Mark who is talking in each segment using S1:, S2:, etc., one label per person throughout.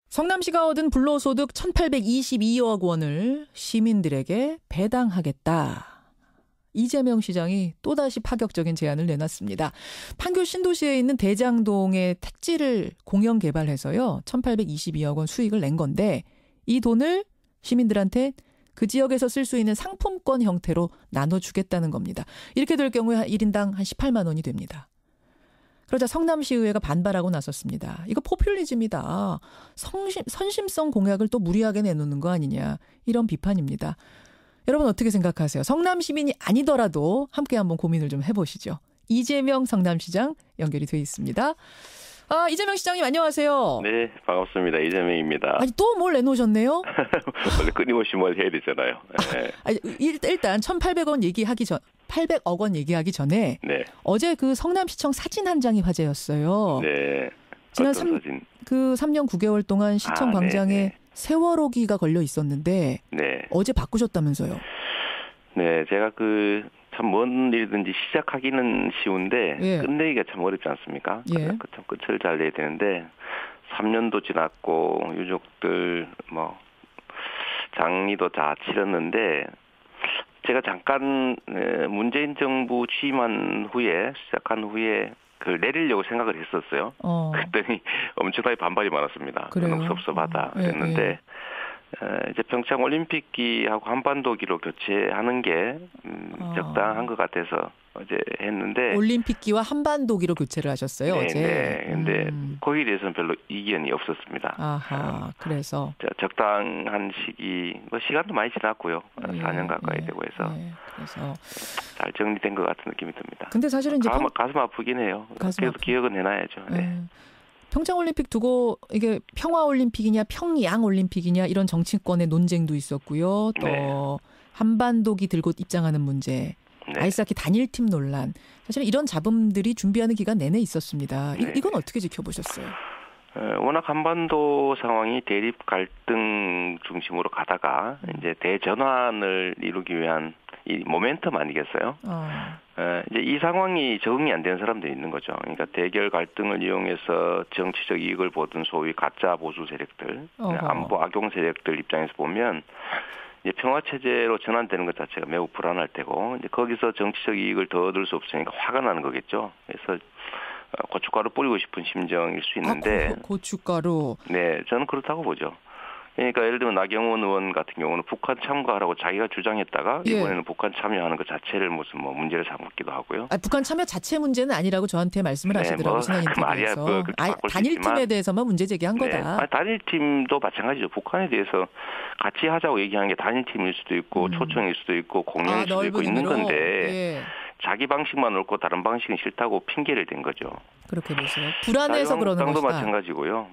S1: 성남시가 얻은 불로소득 1,822억 원을 시민들에게 배당하겠다. 이재명 시장이 또다시 파격적인 제안을 내놨습니다. 판교 신도시에 있는 대장동의 택지를 공영 개발해서요. 1,822억 원 수익을 낸 건데 이 돈을 시민들한테 그 지역에서 쓸 수 있는 상품권 형태로 나눠주겠다는 겁니다. 이렇게 될 경우에 1인당 한 18만 원이 됩니다. 그러자 성남시의회가 반발하고 나섰습니다. 이거 포퓰리즘이다. 선심성 공약을 또 무리하게 내놓는 거 아니냐. 이런 비판입니다. 여러분 어떻게 생각하세요? 성남 시민이 아니더라도 함께 한번 고민을 좀 해보시죠. 이재명 성남시장 연결이 돼 있습니다. 이재명 시장님 안녕하세요.
S2: 네, 반갑습니다. 이재명입니다.
S1: 아니 또 뭘 내놓으셨네요?
S2: 원래 끊임없이 뭘 해야 되잖아요. 네.
S1: 일단 800억 원 얘기하기 전에
S2: 네.
S1: 어제 그 성남시청 사진 한 장이 화제였어요.
S2: 네.
S1: 지난
S2: 사진?
S1: 3년 9개월 동안 시청 광장에
S2: 네네.
S1: 세월호기가 걸려 있었는데
S2: 네.
S1: 어제 바꾸셨다면서요?
S2: 네, 제가 참 뭔 일이든지 시작하기는 쉬운데
S1: 예.
S2: 끝내기가 참 어렵지 않습니까?
S1: 예.
S2: 참 끝을 잘 내야 되는데 3년도 지났고 유족들 장리도 다 치렀는데 제가 잠깐 문재인 정부 취임한 후에 시작한 후에 그걸 내리려고 생각을 했었어요. 그랬더니 엄청나게 반발이 많았습니다.
S1: 그래요?
S2: 너무 섭섭하다 그랬는데 이제 평창 올림픽기하고 한반도기로 교체하는 게 적당한 것 같아서 어제 했는데
S1: 올림픽기와 한반도기로 교체를 하셨어요.
S2: 네,
S1: 어제.
S2: 네. 근데 거기에 대해서는 별로 이견이 없었습니다.
S1: 아하. 그래서
S2: 적당한 시기 시간도 많이 지났고요. 4년 가까이 되고 해서
S1: 그래서
S2: 잘 정리된 것 같은 느낌이 듭니다.
S1: 근데 사실은 이제
S2: 가슴 아프긴 해요. 그래도 기억은 해놔야죠. 네.
S1: 평창올림픽 두고 이게 평화올림픽이냐 평양올림픽이냐 이런 정치권의 논쟁도 있었고요. 또
S2: 네.
S1: 한반도기 들고 입장하는 문제,
S2: 네.
S1: 아이스하키 단일팀 논란. 사실은 이런 잡음들이 준비하는 기간 내내 있었습니다.
S2: 네.
S1: 이건 어떻게 지켜보셨어요?
S2: 워낙 한반도 상황이 대립 갈등 중심으로 가다가 이제 대전환을 이루기 위한 이 모멘텀 아니겠어요? 이제 이 상황이 적응이 안 되는 사람들이 있는 거죠. 그러니까 대결 갈등을 이용해서 정치적 이익을 보던 소위 가짜 보수 세력들, 안보 악용 세력들 입장에서 보면 이제 평화 체제로 전환되는 것 자체가 매우 불안할 테고 이제 거기서 정치적 이익을 더 얻을 수 없으니까 화가 나는 거겠죠. 그래서 고춧가루 뿌리고 싶은 심정일 수 있는데
S1: 고춧가루.
S2: 네, 저는 그렇다고 보죠. 그러니까 예를 들면 나경원 의원 같은 경우는 북한 참가하라고 자기가 주장했다가 이번에는 북한 참여하는 것 자체를 무슨 문제를 삼기도 하고요.
S1: 북한 참여 자체 문제는 아니라고 저한테 말씀을 하시더라고요. 지난 인터뷰에서. 단일팀에 대해서만 문제 제기한 거다.
S2: 단일팀도 마찬가지죠. 북한에 대해서 같이 하자고 얘기하는 게 단일팀일 수도 있고 초청일 수도 있고 공연일 수도 있고 있는 건데 자기 방식만 옳고 다른 방식은 싫다고 핑계를 댄 거죠.
S1: 그렇게 보세요. 불안해서 그러는 것이다.
S2: 마찬가지고요.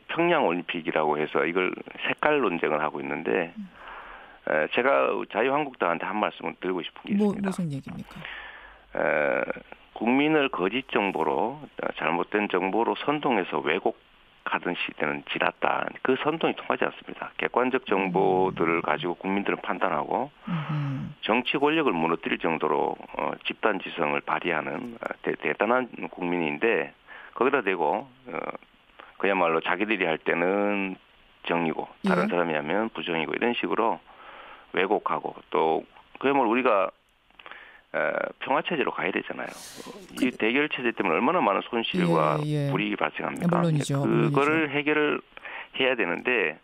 S2: 평양 올림픽이라고 해서 이걸 색깔 논쟁을 하고 있는데 제가 자유한국당한테 한 말씀을 드리고 싶은 게 있습니다.
S1: 무슨 얘기입니까?
S2: 국민을 거짓 정보로 잘못된 정보로 선동해서 왜곡하던 시대는 지났다. 그 선동이 통하지 않습니다. 객관적 정보들을 가지고 국민들은 판단하고 정치 권력을 무너뜨릴 정도로 집단 지성을 발휘하는 대단한 국민인데 거기다 대고 그야말로 자기들이 할 때는 정이고 다른 사람이 하면 부정이고 이런 식으로 왜곡하고 또 그야말로 우리가 평화체제로 가야 되잖아요. 이 대결 체제 때문에 얼마나 많은 손실과 불이익이 발생합니까?
S1: 물론이죠.
S2: 그거를 해결을 해야 되는데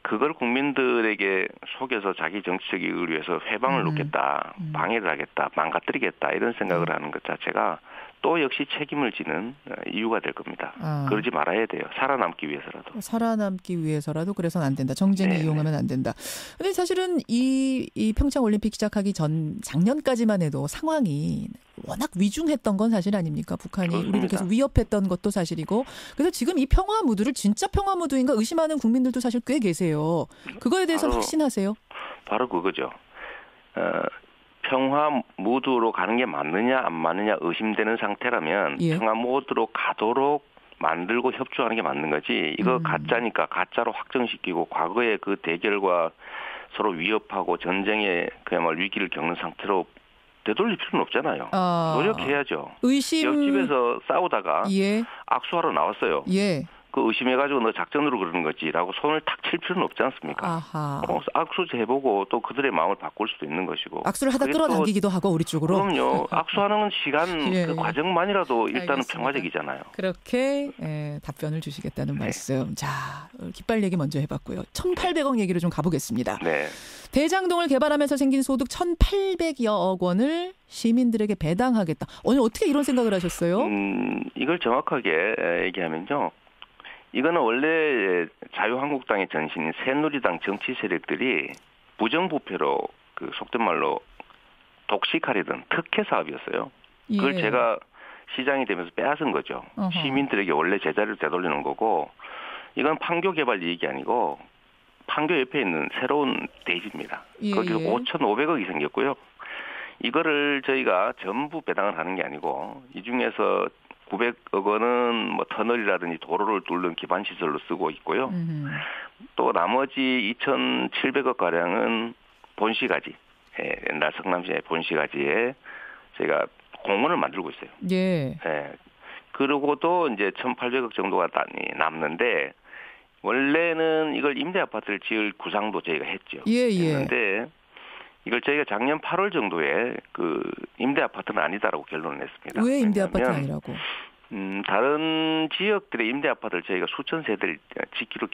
S2: 그걸 국민들에게 속여서 자기 정치적 이익을 위해서 회방을 놓겠다, 방해를 하겠다, 망가뜨리겠다 이런 생각을 하는 것 자체가 또 역시 책임을 지는 이유가 될 겁니다. 그러지 말아야 돼요. 살아남기 위해서라도.
S1: 살아남기 위해서라도 그래서는 안 된다. 정쟁에 이용하면 안 된다. 근데 사실은 이 평창 올림픽 시작하기 전 작년까지만 해도 상황이 워낙 위중했던 건 사실 아닙니까? 북한이
S2: 그렇습니다.
S1: 우리를 계속 위협했던 것도 사실이고. 그래서 지금 이 평화 무드를 진짜 평화 무드인가 의심하는 국민들도 사실 꽤 계세요. 그거에 대해서 확신하세요?
S2: 바로 그거죠. 평화 모드로 가는 게 맞느냐 안 맞느냐 의심되는 상태라면 평화 모드로 가도록 만들고 협조하는 게 맞는 거지. 이거 가짜니까 가짜로 확정시키고 과거의 그 대결과 서로 위협하고 전쟁에 그야말로 위기를 겪는 상태로 되돌릴 필요는 없잖아요. 노력해야죠.
S1: 의심.
S2: 옆집에서 싸우다가 악수하러 나왔어요. 그 의심해가지고 너 작전으로 그러는 거지라고 손을 탁 칠 필요는 없지 않습니까?
S1: 아하.
S2: 악수 해보고 또 그들의 마음을 바꿀 수도 있는 것이고.
S1: 악수를 하다 끌어당기기도 하고 우리 쪽으로.
S2: 그럼요. 악수하는 시간
S1: 예,
S2: 그 과정만이라도 일단은
S1: 알겠습니다.
S2: 평화적이잖아요.
S1: 그렇게 답변을 주시겠다는 말씀. 자, 깃발 얘기 먼저 해봤고요. 1,800억 얘기로 좀 가보겠습니다.
S2: 네.
S1: 대장동을 개발하면서 생긴 소득 1,800여억 원을 시민들에게 배당하겠다. 오늘 어떻게 이런 생각을 하셨어요?
S2: 이걸 정확하게 얘기하면요. 이거는 원래 자유한국당의 전신인 새누리당 정치 세력들이 부정부패로 그 속된 말로 독식하려던 특혜 사업이었어요. 그걸
S1: 예.
S2: 제가 시장이 되면서 빼앗은 거죠.
S1: 어허.
S2: 시민들에게 원래 제자리를 되돌리는 거고 이건 판교 개발 이익이 아니고 판교 옆에 있는 새로운 대지입니다.
S1: 예,
S2: 거기서
S1: 예.
S2: 5,500억이 생겼고요. 이거를 저희가 전부 배당을 하는 게 아니고 이 중에서 900억 원은 뭐 터널이라든지 도로를 뚫는 기반 시설로 쓰고 있고요. 또 나머지 2,700억 가량은 본시가지, 옛날 성남시의 본시가지에 저희가 공원을 만들고 있어요.
S1: 예.
S2: 그러고도 이제 1,800억 정도가 남는데 원래는 이걸 임대 아파트를 지을 구상도 저희가 했죠.
S1: 예.
S2: 했는데 이걸 저희가 작년 8월 정도에 그 임대 아파트는 아니다라고 결론을 냈습니다.
S1: 왜 임대 아파트 아니라고?
S2: 다른 지역들의 임대 아파트를 저희가 수천 세대를 짓기로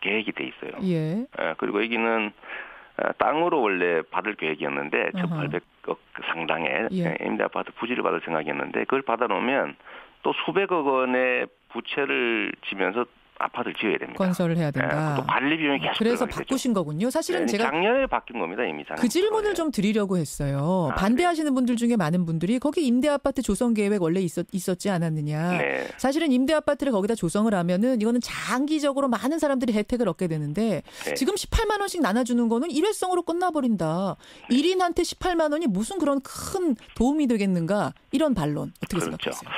S2: 계획이 돼 있어요.
S1: 예.
S2: 그리고 여기는 땅으로 원래 받을 계획이었는데 1,800억 상당의 임대 아파트 부지를 받을 생각이었는데 그걸 받아놓으면 또 수백억 원의 부채를 지면서 아파트를 지어야 됩니다.
S1: 건설을 해야 된다.
S2: 또 관리 비용이 계속
S1: 그래서
S2: 들어가게
S1: 바꾸신
S2: 되죠.
S1: 거군요. 사실은 제가
S2: 작년에 바뀐 겁니다. 이미 작년.
S1: 그 질문을 좀 드리려고 했어요. 반대하시는 분들 중에 많은 분들이 거기 임대 아파트 조성 계획 원래 있었지 않았느냐.
S2: 네.
S1: 사실은 임대 아파트를 거기다 조성을 하면은 이거는 장기적으로 많은 사람들이 혜택을 얻게 되는데 지금 18만 원씩 나눠주는 거는 일회성으로 끝나버린다. 1인한테 18만 원이 무슨 그런 큰 도움이 되겠는가. 이런 반론 어떻게 생각하세요?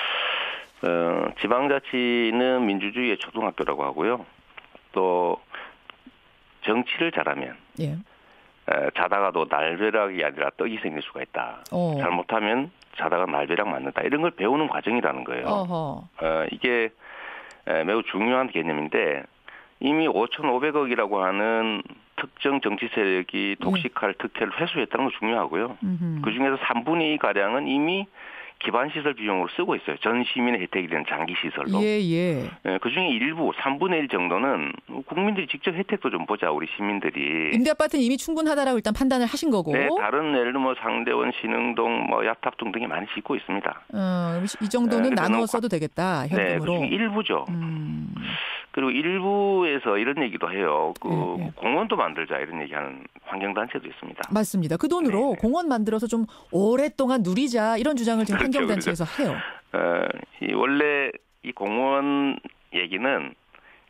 S2: 지방자치는 민주주의의 초등학교라고 하고요. 또 정치를 잘하면 자다가도 날벼락이 아니라 떡이 생길 수가 있다. 잘못하면 자다가 날벼락 맞는다. 이런 걸 배우는 과정이라는 거예요. 이게 매우 중요한 개념인데 이미 5,500억이라고 하는 특정 정치 세력이 독식할 특혜를 회수했다는 거 중요하고요. 그중에서 3분의 2 가량은 이미 기반시설 비용으로 쓰고 있어요. 전 시민의 혜택이 되는 장기시설로. 그중에 일부 3분의 1 정도는 국민들이 직접 혜택도 좀 보자. 우리 시민들이.
S1: 임대아파트는 이미 충분하다라고 일단 판단을 하신 거고.
S2: 네. 다른 예를 들면 상대원, 신흥동, 야탑동 등이 많이 짓고 있습니다.
S1: 이 정도는 나누어 써도 되겠다. 현금으로.
S2: 네. 그중에 일부죠. 그리고 일부에서 이런 얘기도 해요. 공원도 만들자 이런 얘기하는 환경단체도 있습니다.
S1: 맞습니다. 그 돈으로 공원 만들어서 좀 오랫동안 누리자 이런 주장을 지금 환경단체에서 해요.
S2: 원래 이 공원 얘기는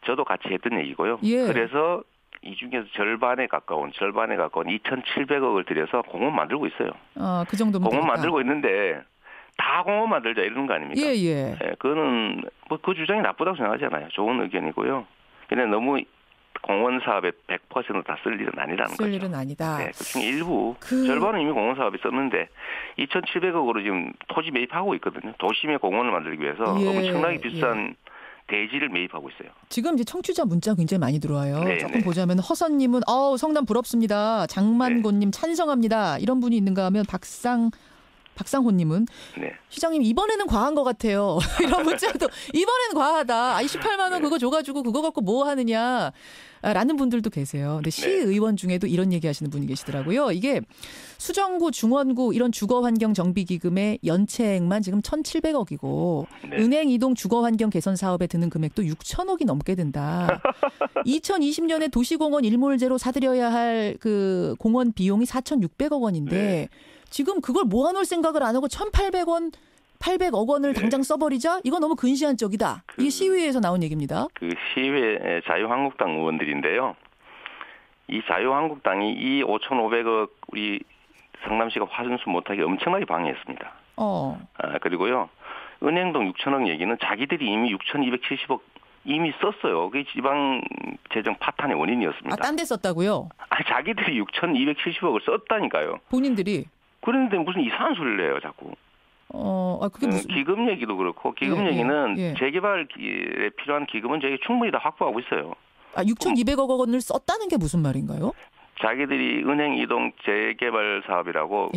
S2: 저도 같이 했던 얘기고요. 그래서 이 중에서 절반에 가까운 2,700억을 들여서 공원 만들고 있어요.
S1: 그 정도면
S2: 공원
S1: 되겠다.
S2: 만들고 있는데 다 공원 만들자 이러는 거 아닙니까? 그거는 그 주장이 나쁘다고 생각하잖아요. 좋은 의견이고요. 근데 너무 공원 사업에 100% 다 쓸 일은 아니라는 거죠.
S1: 쓸 일은 아니다.
S2: 그중에 일부 절반은 이미 공원 사업에 썼는데 2,700억으로 지금 토지 매입하고 있거든요. 도심에 공원을 만들기 위해서 엄청나게 비싼 대지를 매입하고 있어요.
S1: 지금 이제 청취자 문자 굉장히 많이 들어와요. 조금 보자면 허선님은 성남 부럽습니다. 장만고님 찬성합니다. 이런 분이 있는가 하면 박상호님은 시장님 이번에는 과한 것 같아요. 이런 문자도 이번에는 과하다. 18만 원 그거 줘가지고 그거 갖고 뭐 하느냐. 라는 분들도 계세요. 근데 시의원 중에도 이런 얘기하시는 분이 계시더라고요. 이게 수정구, 중원구 이런 주거환경 정비기금의 연체액만 지금 1,700억이고 은행 이동 주거환경 개선 사업에 드는 금액도 6천억이 넘게 든다. 2020년에 도시공원 일몰제로 사들여야 할 그 공원 비용이 4,600억 원인데 지금 그걸 모아놓을 생각을 안 하고 800억 원을 당장 써버리자? 이건 너무 근시안적이다. 이게 시의회에서 나온 얘기입니다.
S2: 그 시의회 자유한국당 의원들인데요. 이 자유한국당이 이 5,500억 우리 성남시가 화순수 못하게 엄청나게 방해했습니다. 그리고요. 은행동 6천억 얘기는 자기들이 이미 6,270억 이미 썼어요. 그게 지방 재정 파탄의 원인이었습니다.
S1: 딴 데 썼다고요?
S2: 자기들이 6,270억을 썼다니까요.
S1: 본인들이?
S2: 그런데 무슨 이상한 소리를 해요, 자꾸.
S1: 그게 무슨
S2: 기금 얘기도 그렇고 기금 얘기는 재개발에 필요한 기금은 저희가 충분히 다 확보하고 있어요.
S1: 6,200억 원을 썼다는 게 무슨 말인가요?
S2: 자기들이 은행 이동 재개발 사업이라고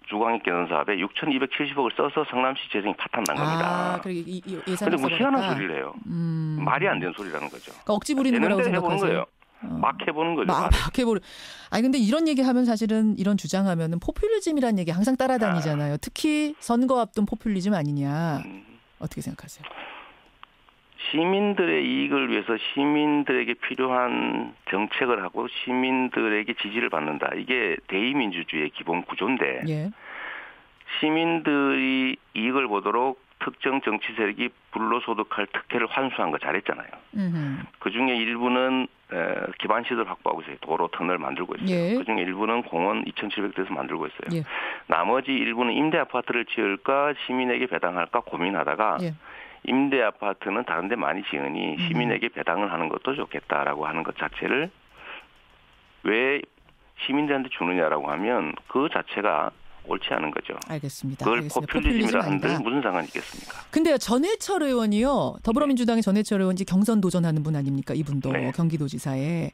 S2: 주광역 개선 사업에 6,270억을 써서 성남시 재정이 파탄 난 겁니다.
S1: 그런데
S2: 뭐 희한한 소리를 해요. 말이 안 되는 소리라는 거죠.
S1: 그러니까 억지 부리는 거라고 생각하세요?
S2: 막 해보는 거죠.
S1: 막 해보는. 근데 이런 얘기하면 사실은 이런 주장하면은 포퓰리즘이라는 얘기 항상 따라다니잖아요. 특히 선거 앞둔 포퓰리즘 아니냐. 어떻게 생각하세요?
S2: 시민들의 이익을 위해서 시민들에게 필요한 정책을 하고 시민들에게 지지를 받는다. 이게 대의민주주의의 기본 구조인데 시민들이 이익을 보도록 특정 정치 세력이 불로소득할 특혜를 환수한 거 잘했잖아요. 그중에 일부는 기반시설 확보하고 있어요. 도로, 터널 만들고 있어요. 그중에 일부는 공원 2,700대에서 만들고 있어요. 나머지 일부는 임대 아파트를 지을까 시민에게 배당할까 고민하다가 임대 아파트는 다른 데 많이 지으니 시민에게 배당을 하는 것도 좋겠다라고 하는 것 자체를 왜 시민들한테 주느냐라고 하면 그 자체가 옳지 않은 거죠.
S1: 알겠습니다.
S2: 그걸 포퓰리즘이라 한들 무슨 상관이 있겠습니까?
S1: 근데요, 전해철 의원이요. 더불어민주당의 전해철 의원이 경선 도전하는 분 아닙니까? 이분도 경기도지사에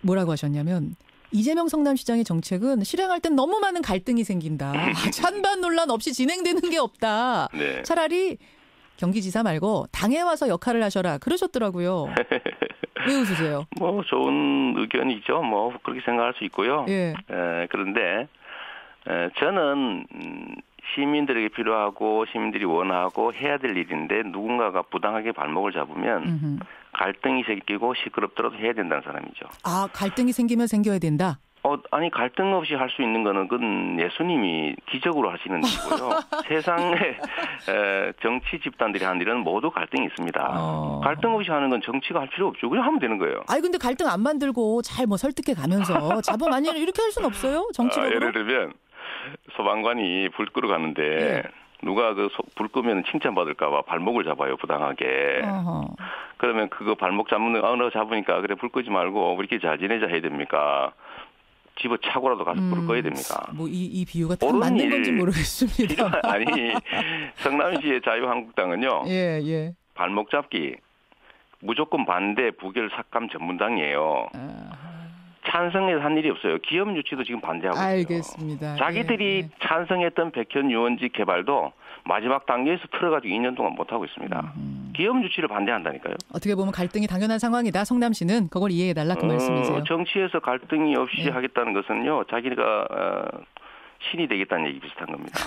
S1: 뭐라고 하셨냐면 이재명 성남시장의 정책은 실행할 땐 너무 많은 갈등이 생긴다. 찬반 논란 없이 진행되는 게 없다. 차라리 경기지사 말고 당에 와서 역할을 하셔라. 그러셨더라고요. 왜 웃으세요?
S2: 뭐 좋은 의견이죠. 뭐 그렇게 생각할 수 있고요. 그런데 저는 시민들에게 필요하고 시민들이 원하고 해야 될 일인데 누군가가 부당하게 발목을 잡으면 갈등이 생기고 시끄럽더라도 해야 된다는 사람이죠.
S1: 갈등이 생기면 생겨야 된다?
S2: 갈등 없이 할 수 있는 거는 그건 예수님이 기적으로 하시는 일이고요. 세상의 정치 집단들이 하는 일은 모두 갈등이 있습니다. 갈등 없이 하는 건 정치가 할 필요 없죠. 그냥 하면 되는 거예요.
S1: 근데 갈등 안 만들고 잘 설득해 가면서 자본 아니면 이렇게 할 수는 없어요? 정치적으로?
S2: 예를 들면 소방관이 불 끄러 가는데 누가 불 끄면 칭찬받을까 봐 발목을 잡아요, 부당하게. 그러면 그거 발목 잡는 거 잡으니까 그래 불 끄지 말고 우리끼리 잘 지내자 해야 됩니까? 집어 차고라도 가서 불을 꺼야 됩니까?
S1: 이 비유가 딱 맞는 건지 모르겠습니다.
S2: 성남시의 자유한국당은요. 발목 잡기 무조건 반대 부결 삭감 전문당이에요. 찬성해서 한 일이 없어요. 기업 유치도 지금 반대하고 있어요.
S1: 알겠습니다.
S2: 자기들이 찬성했던 백현 유원지 개발도 마지막 단계에서 틀어가지고 2년 동안 못하고 있습니다. 기업 유치를 반대한다니까요.
S1: 어떻게 보면 갈등이 당연한 상황이다. 성남시는 그걸 이해해달라 그 말씀이세요.
S2: 정치에서 갈등이 없이 하겠다는 것은요. 자기가 신이 되겠다는 얘기 비슷한 겁니다.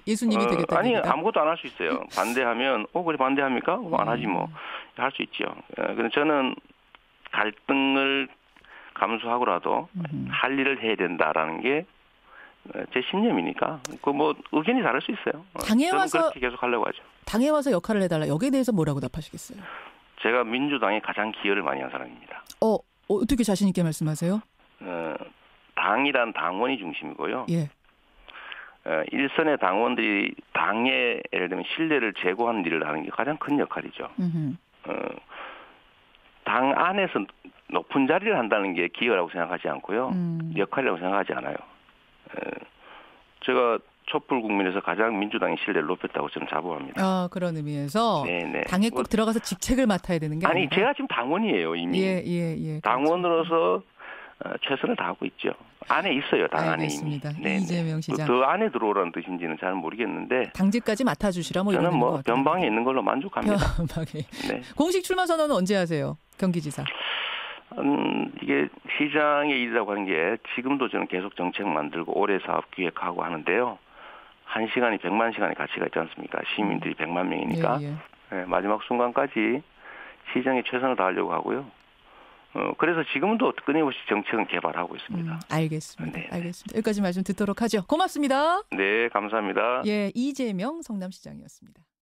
S1: 예수님이 되겠다는 얘기다?
S2: 아무것도 안 할 수 있어요. 반대하면 그래 반대합니까? 안 하지 뭐. 할 수 있죠. 그런데 저는 갈등을 감수하고라도 할 일을 해야 된다라는 게 제 신념이니까 의견이 다를 수 있어요.
S1: 당에 와서
S2: 그렇게 계속 하려고 하죠.
S1: 당에 와서 역할을 해달라. 여기에 대해서 뭐라고 답하시겠어요?
S2: 제가 민주당에 가장 기여를 많이 한 사람입니다.
S1: 어떻게 자신 있게 말씀하세요?
S2: 당이란 당원이 중심이고요. 일선의 당원들이 당에 예를 들면 신뢰를 제고하는 일을 하는 게 가장 큰 역할이죠. 당 안에서 높은 자리를 한다는 게 기여라고 생각하지 않고요. 역할이라고 생각하지 않아요. 제가 촛불 국민에서 가장 민주당의 신뢰를 높였다고 저는 자부합니다.
S1: 그런 의미에서 당에 꼭 들어가서 직책을 맡아야 되는 게 아니라.
S2: 제가 지금 당원이에요 이미. 당원으로서 최선을 다하고 있죠. 안에 있어요. 당 안에 이미.
S1: 이재명 시장.
S2: 더 안에 들어오라는 뜻인지는 잘 모르겠는데.
S1: 당직까지 맡아주시라
S2: 저는 변방에 있는 걸로 만족합니다.
S1: 변방에. 공식 출마 선언은 언제 하세요? 경기지사.
S2: 이게 시장의 일이라고 하는 게 지금도 저는 계속 정책 만들고 올해 사업 기획하고 하는데요. 1시간이 100만 시간의 가치가 있지 않습니까? 시민들이 100만 명이니까. 마지막 순간까지 시장에 최선을 다하려고 하고요. 그래서 지금도 끊임없이 정책은 개발하고 있습니다.
S1: 알겠습니다. 알겠습니다. 여기까지 말씀 듣도록 하죠. 고맙습니다.
S2: 네, 감사합니다.
S1: 이재명 성남시장이었습니다.